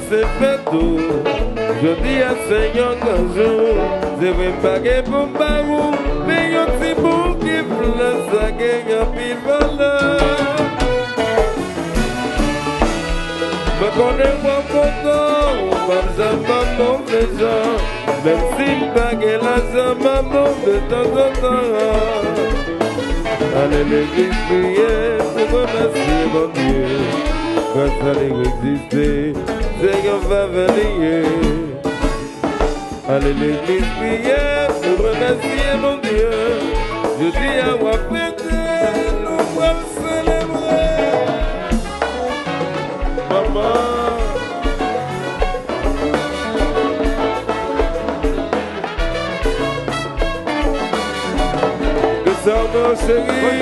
c'est fait tout. Je dis à Seigneur qu'un jour, je vais paguer pour barou, mais y'a un petit bout qui place à gagner un pile valeur. Me connais pas content, même ça m'a mauvais gens, même s'il paguait l'argent, m'a mauvais de temps en temps. Allez l'église prier pour remercier mon Dieu. Grâce à l'exister, Seigneur va venir. Allez l'église prier pour remercier mon Dieu. Je dis à moi fêter, nous allons célébrer. Maman. Que ça mon chéri.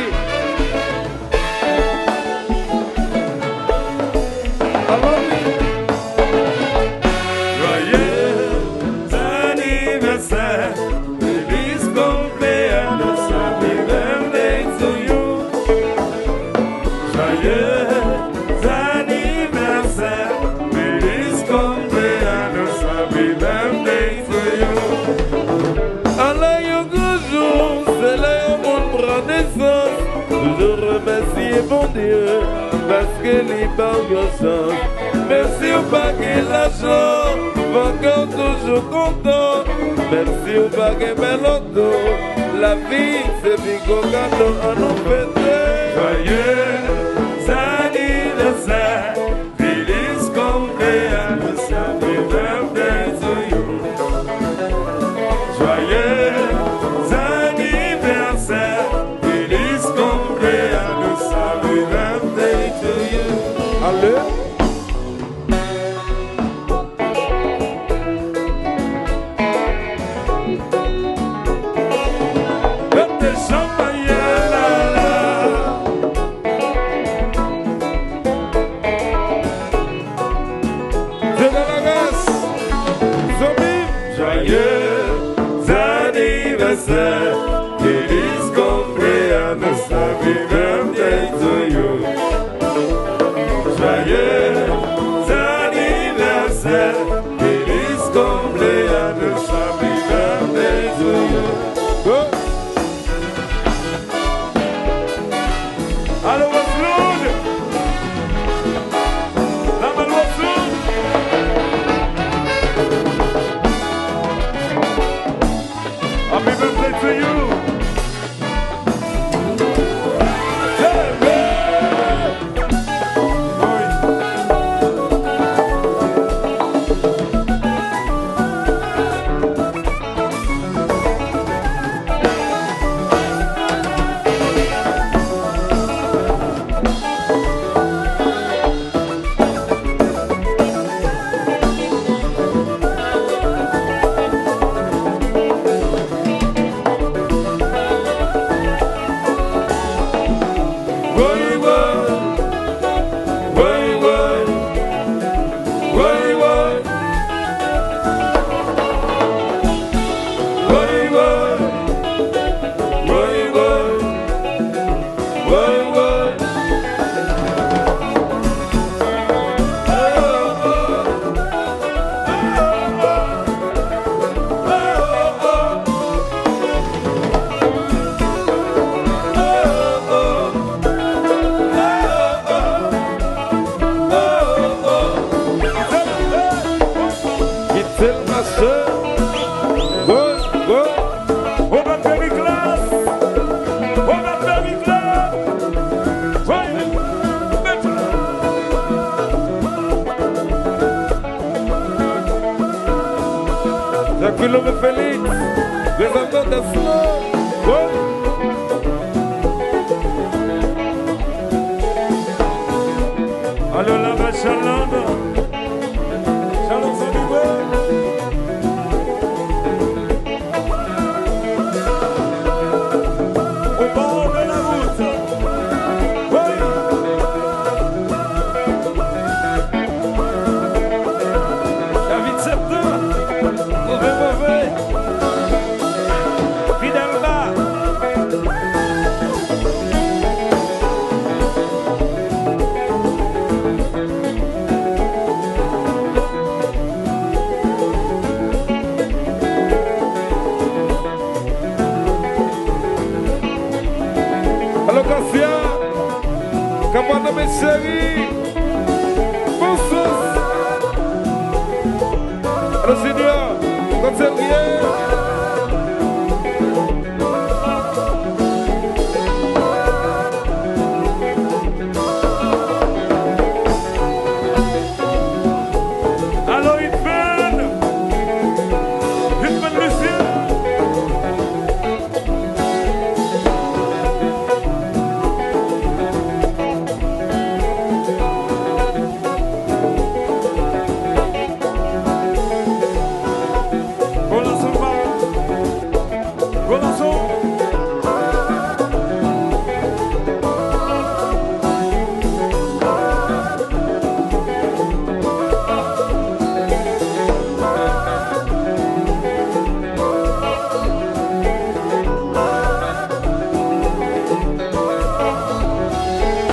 Je remercie mon Dieu parce que les banques sont. Merci au paquet l'argent, encore toujours content. Merci au paquet meloto, la vie c'est bigo cadeau à nous fêter. Joyeux anniversaire, feliz cumpleaños, happy birthday to you. Joyeux anniversaire. Allez. Quilombo feliz, levantando a flor. Olha lá, vai Shalom, Shalom Saniguel. O bom de la luta. David Septembre. chérie. Bonsoir. Le Seigneur, quand c'est rien.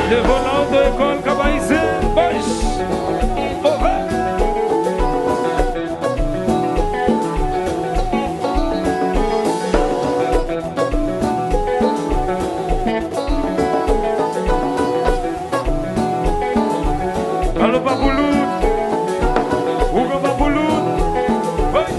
Le volant de l'école Kabaïsé, Bosch, mauvais. Allô Babouloud, Ougo Babouloud, ouais.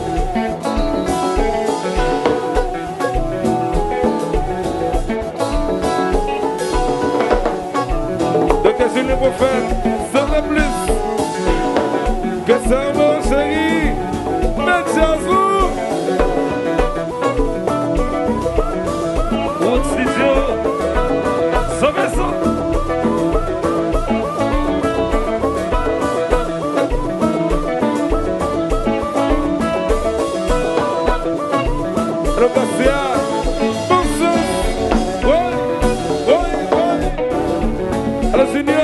Je ne peux faire sans plus que ça, mon chéri. Merci à vous. Haute studio, sauvez ça. Le Bastia, bonsoir. Ouais. Alors, Seigneur.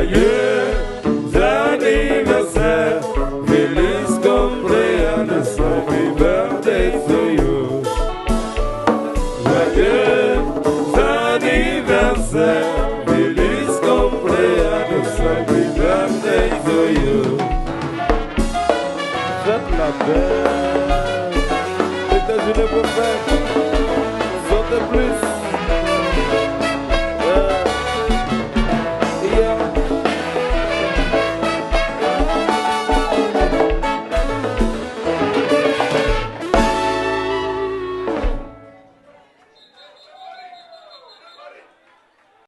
Joyeux anniversaire, feliz cumpleaños, happy birthday to you. Joyeux anniversaire, feliz cumpleaños, happy birthday to you. Faites la belle, États-Unis pour faire, sortez plus.